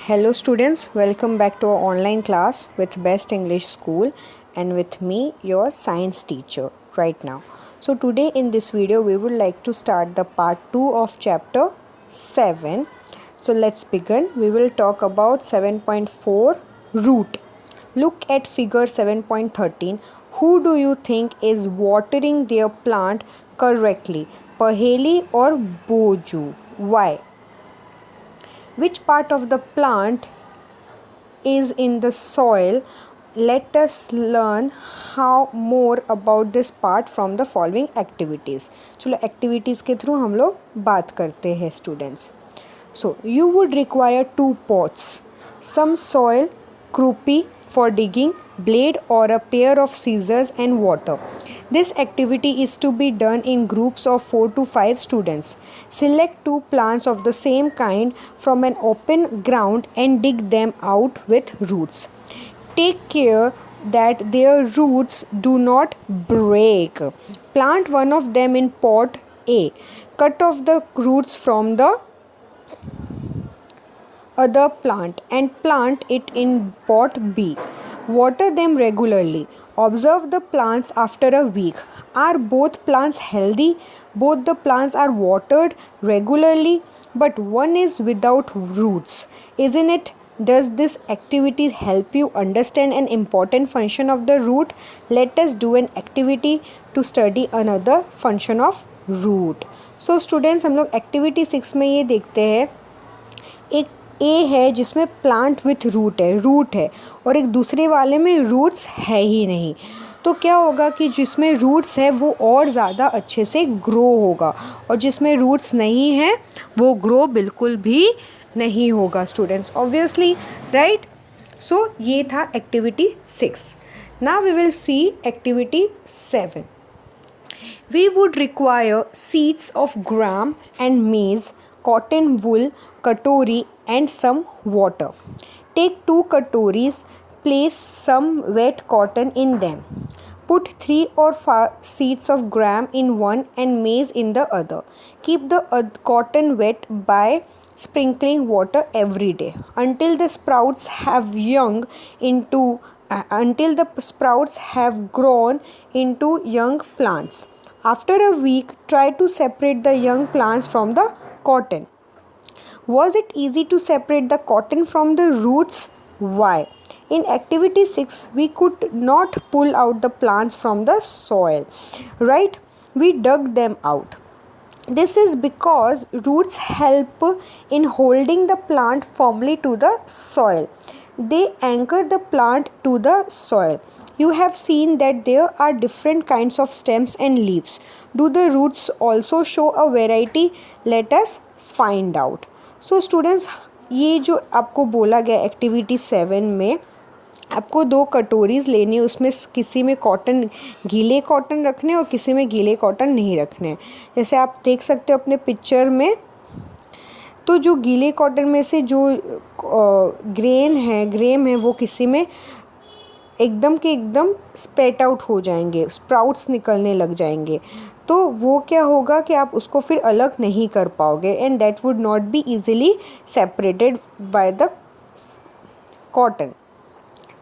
Hello students, welcome back to our online class with Best English School and with me your science teacher right now. So today in this video we would like to start the part 2 of chapter 7. So let's begin. We will talk about 7.4 root. Look at figure 7.13. Who do you think is watering their plant correctly? Paheli or Boju? Why? Which part of the plant is in the soil? Let us learn how more about this part from the following activities. चलो activities के through हम लोग बात करते हैं students. So you would require 2 pots, some soil, croupy for digging, blade or a pair of scissors and water. This activity is to be done in groups of 4 to 5 students. Select 2 plants of the same kind from an open ground and dig them out with roots. Take care that their roots do not break. Plant one of them in pot A. Cut off the roots from the other plant and plant it in pot B. Water them regularly. Observe the plants after a week. Are both plants healthy? Both the plants are watered regularly, but one is without roots. Isn't it? Does this activity help you understand an important function of the root? Let us do an activity to study another function of root. So students, हम लोग activity 6 में ये देखते हैं, एक ए है जिसमें plant with root है और एक दूसरे वाले में रूट्स है ही नहीं. तो क्या होगा कि जिसमें रूट्स है वो और ज़्यादा अच्छे से ग्रो होगा और जिसमें रूट्स नहीं है वो ग्रो बिल्कुल भी नहीं होगा स्टूडेंट्स, ऑब्वियसली, राइट. सो ये था activity 6. Now we will see activity 7. We would require seeds of gram and maize, cotton wool, katori and some water. Take 2 katoris, place some wet cotton in them. Put 3 or 4 seeds of gram in one and maize in the other. Keep the cotton wet by sprinkling water every day until the sprouts have grown into young plants. After a week, try to separate the young plants from the cotton. Was it easy to separate the cotton from the roots? Why? In activity 6, we could not pull out the plants from the soil, right? We dug them out. This is because roots help in holding the plant firmly to the soil. They anchor the plant to the soil. You have seen that there are different kinds of stems and leaves. Do the roots also show a variety? Let us find out. So students, ये जो आपको बोला गया activity 7 में, आपको 2 कटोरीज लेनी है, उसमें किसी में कॉटन, गीले कॉटन रखने और किसी में गीले कॉटन नहीं रखने. जैसे आप देख सकते हो अपने पिक्चर में, तो जो गीले कॉटन में से जो ग्रेम है वो किसी में एकदम के एकदम स्पेट आउट हो जाएंगे, स्प्राउट्स निकलने लग जाएंगे. तो वो क्या होगा कि आप उसको फिर अलग नहीं कर पाओगे and that would not be easily separated by the cotton.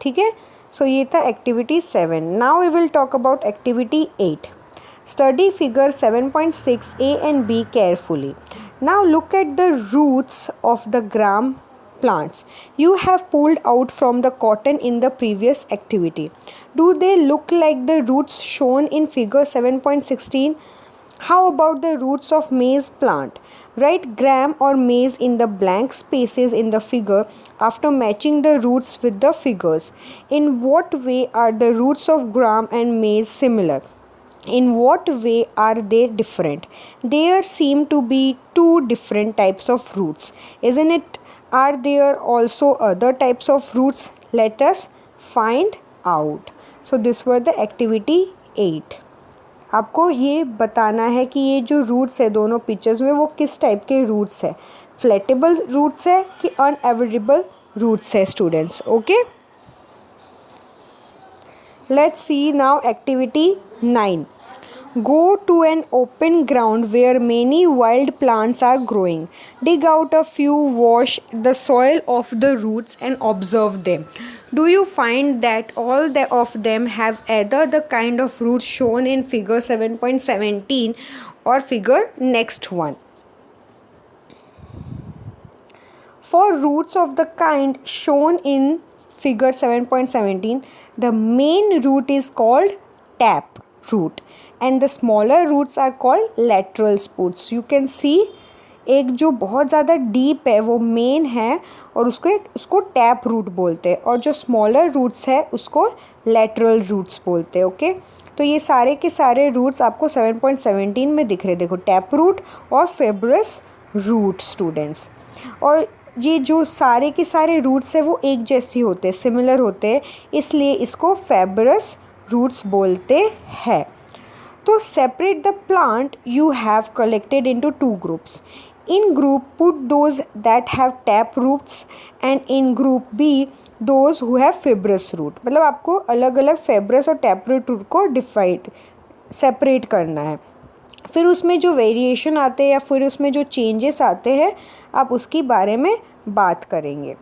ठीक है. सो ये था activity 7. Now we will talk about activity 8. Study figure 7.6 A and B carefully. Now look at the roots of the gram plants you have pulled out from the cotton in the previous activity. Do they look like the roots shown in figure 7.16? How about the roots of maize plant? Write gram or maize in the blank spaces in the figure after matching the roots with the figures. In what way are the roots of gram and maize similar? In what way are they different? There seem to be 2 different types of roots, isn't it? Are there also other types of roots? Let us find out. So this were the activity 8. आपको ये बताना है कि ये जो roots है दोनों pictures में वो किस टाइप के रूट्स है, फ्लैटेबल रूट्स है कि अनएवरेबल रूट्स है students. Okay, let's see now activity 9. Go to an open ground where many wild plants are growing. Dig out a few, wash the soil off the roots, and observe them. Do you find that all of them have either the kind of roots shown in figure 7.17 or figure next one? For roots of the kind shown in figure 7.17, the main root is called tap root and the smaller roots are called lateral spoots. You can see एक जो बहुत ज़्यादा deep है वो main है और उसको tap root बोलते हैं और जो स्मॉलर रूट्स है उसको लेटरल रूट्स बोलते हैं. ओके, तो ये सारे के सारे रूट्स आपको 7.17 में दिख रहे. देखो, टैप रूट और फेब्रस रूट स्टूडेंट्स. और ये जो सारे के सारे रूट्स है वो एक जैसी होते हैं, सिमिलर होते हैं, इसलिए इसको फेब्रस रूट्स बोलते हैं. तो separate the plant you have collected into two groups. In group, put those that have tap roots and in group B those who have fibrous root. मतलब आपको अलग अलग fibrous और tap root को डिफाइड सेपरेट करना है. फिर उसमें जो वेरिएशन आते हैं या फिर उसमें जो चेंजेस आते हैं आप उसके बारे में बात करेंगे.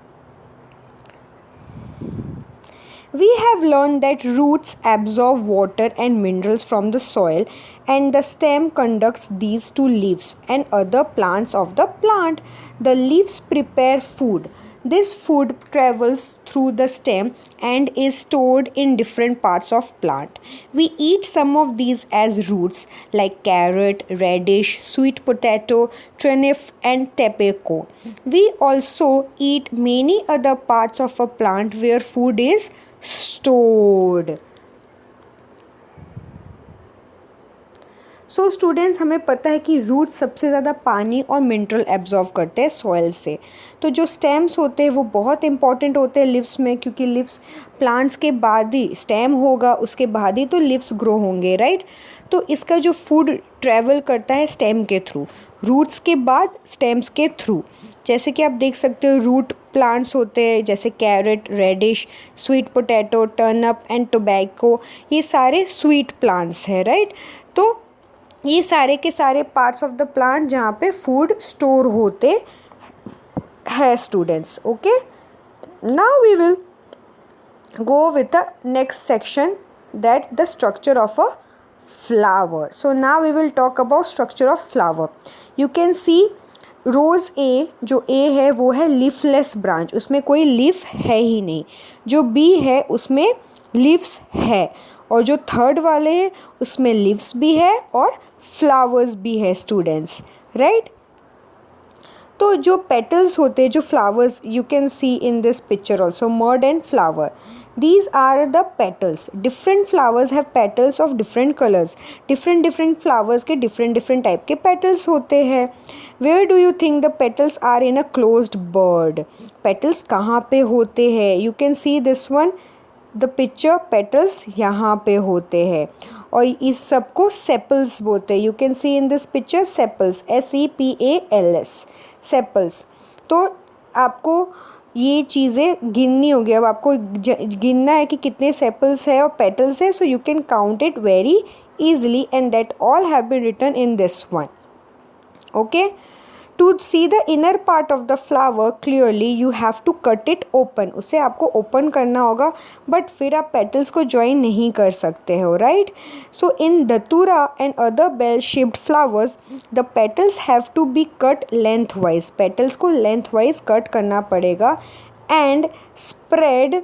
We have learned that roots absorb water and minerals from the soil and the stem conducts these to leaves and other plants of the plant. The leaves prepare food. This food travels through the stem and is stored in different parts of plant. We eat some of these as roots like carrot, radish, sweet potato, turnip and tobacco. We also eat many other parts of a plant where food is stored. So students, हमें पता है कि root सबसे ज़्यादा पानी और mineral absorb करते हैं सॉइल से. तो जो स्टेम्स होते हैं वो बहुत इंपॉर्टेंट होते हैं लिव्स में, क्योंकि लिव्स प्लांट्स के बाद ही स्टेम होगा, उसके बाद ही तो लिव्स ग्रो होंगे, राइट. तो इसका जो फूड ट्रैवल करता है स्टेम के थ्रू, रूट्स के बाद स्टेम्स के थ्रू. जैसे कि आप देख सकते हो रूट प्लांट्स होते हैं जैसे carrot, radish, sweet potato, turnip and tobacco. ये सारे स्वीट प्लांट्स हैं, राइट. तो ये सारे के सारे पार्ट्स ऑफ द प्लांट जहाँ पे फूड स्टोर होते हैं students. Okay, now we will go with the next section, that the structure of a flower. So now we will talk about structure of flower. You can see रोज़ ए, जो ए है वो है leafless branch, उसमें कोई leaf है ही नहीं. जो B है उसमें लीव्स है और जो थर्ड वाले हैं उसमें लीव्स भी है और फ्लावर्स भी है स्टूडेंट्स, राइट. तो जो पेटल्स होते हैं, जो flowers you can see in this picture also, mud and flower, these are the petals. Different flowers have petals of different colors. different flowers के different type के petals होते हैं. Where do you think the petals are in a closed bud? petals कहाँ पे होते हैं? You can see this one, the picture, petals यहाँ पे होते हैं और इस सबको sepals बोलते हैं. You can see in this picture sepals, SEPALS, sepals. तो आपको ये चीज़ें गिननी होगी. अब आपको गिनना है कि कितने सेपल्स है और पेटल्स है. So you can count it very easily and that all have been written in this one. Okay, to see the inner part of the flower clearly you have to cut it open. उसे आपको open करना होगा, but फिर आप petals को join नहीं कर सकते हो, right. So in datura and other bell shaped flowers the petals have to be cut lengthwise. Petals को लेंथ वाइज कट करना पड़ेगा and spread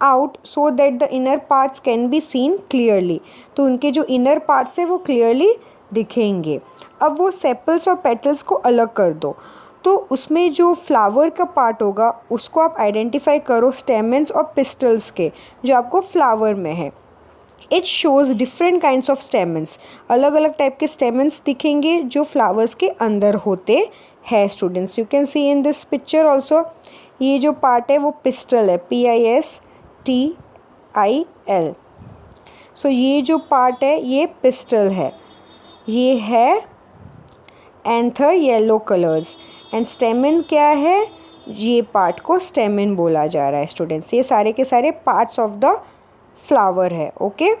out so that the inner parts can be seen clearly. तो उनके जो inner parts है वो clearly दिखेंगे. अब वो सेपल्स और पेटल्स को अलग कर दो, तो उसमें जो फ्लावर का पार्ट होगा उसको आप आइडेंटिफाई करो स्टेमेंस और पिस्टल्स के जो आपको फ्लावर में है. It shows different kinds of stamens. अलग अलग टाइप के स्टेमेंस दिखेंगे जो फ्लावर्स के अंदर होते हैं students. You can see in this picture also, ये जो पार्ट है वो पिस्टल है, PISTIL. सो ये जो पार्ट है ये पिस्टल है. ये है एंथर येलो कलर्स एंड स्टेमन क्या है, ये पार्ट को स्टेमन बोला जा रहा है स्टूडेंट्स. ये सारे के सारे पार्ट्स ऑफ द फ्लावर है. ओके,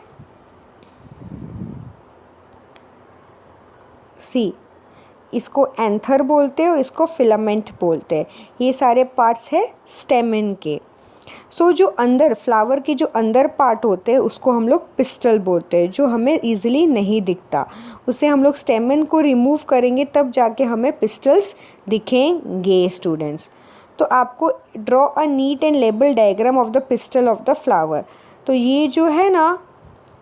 सी, इसको एंथर बोलते हैं और इसको फिलामेंट बोलते हैं। ये सारे पार्ट्स है स्टेमन के। सो जो अंदर फ्लावर की जो अंदर पार्ट होते हैं उसको हम लोग पिस्टल बोलते हैं, जो हमें ईजिली नहीं दिखता। उसे हम लोग स्टेमन को रिमूव करेंगे तब जाके हमें पिस्टल्स दिखेंगे स्टूडेंट्स। तो आपको draw a neat and label diagram of the pistol of the flower. तो ये जो है ना,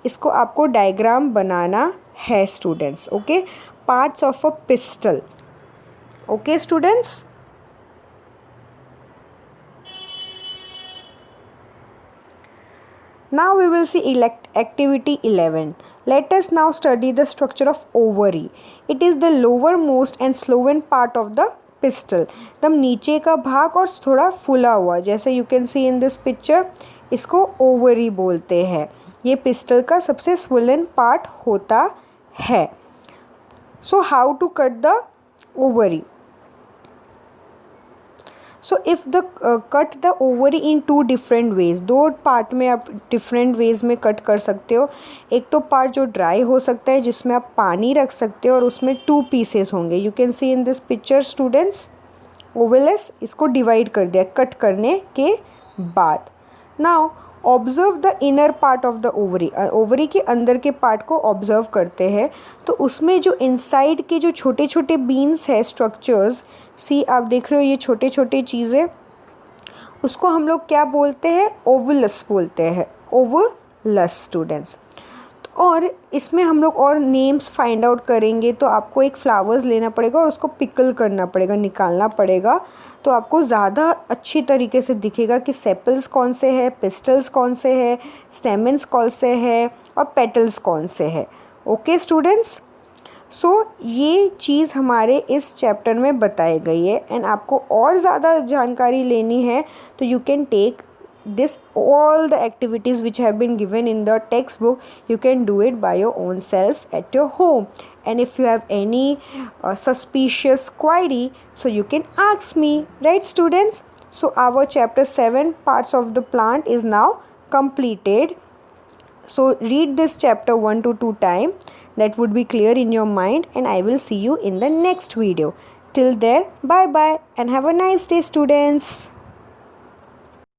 इसको आपको डायग्राम बनाना है students. Okay, parts of a pistol. Okay students, now we will see activity 11. Let us now study the structure of ovary. It is the lowermost and slowest part of the pistil. एकदम नीचे का भाग और थोड़ा फूला हुआ, जैसे you can see in this picture, इसको ovary बोलते हैं। ये पिस्टल का सबसे swollen part होता है। So how to cut the ovary? So if the cut the ovary in two different ways, दो पार्ट में आप डिफरेंट वेज में कट कर सकते हो। एक तो पार्ट जो ड्राई हो सकता है जिसमें आप पानी रख सकते हो और उसमें 2 पीसेस होंगे। You can see in this picture students, ovules इसको डिवाइड कर दिया कट करने के बाद। Now observe the inner part of the ovary, ovary के अंदर के पार्ट को ऑब्जर्व करते हैं। तो उसमें जो इनसाइड के जो छोटे छोटे बीन्स है स्ट्रक्चर्स, सी आप देख रहे हो ये छोटे छोटे चीज़ें, उसको हम लोग क्या बोलते हैं? ओवलस बोलते हैं, ओवलस स्टूडेंट्स। और इसमें हम लोग और नेम्स फाइंड आउट करेंगे। तो आपको एक फ्लावर्स लेना पड़ेगा और उसको पिकल करना पड़ेगा, निकालना पड़ेगा। तो आपको ज़्यादा अच्छी तरीके से दिखेगा कि सेपल्स कौन से हैं, पिस्टल्स कौन से हैं, स्टेमन्स कौन से हैं और पेटल्स कौन से हैं। ओके स्टूडेंट्स, सो ये चीज़ हमारे इस चैप्टर में बताई गई है। एंड आपको और ज़्यादा जानकारी लेनी है तो you can take this all the activities which have been given in the textbook. You can do it by your own self at your home. And if you have any suspicious query, so you can ask me, right students? So our chapter 7 parts of the plant is now completed. So read this chapter 1 to 2 times. That would be clear in your mind, and I will see you in the next video. Till there, bye bye and have a nice day students.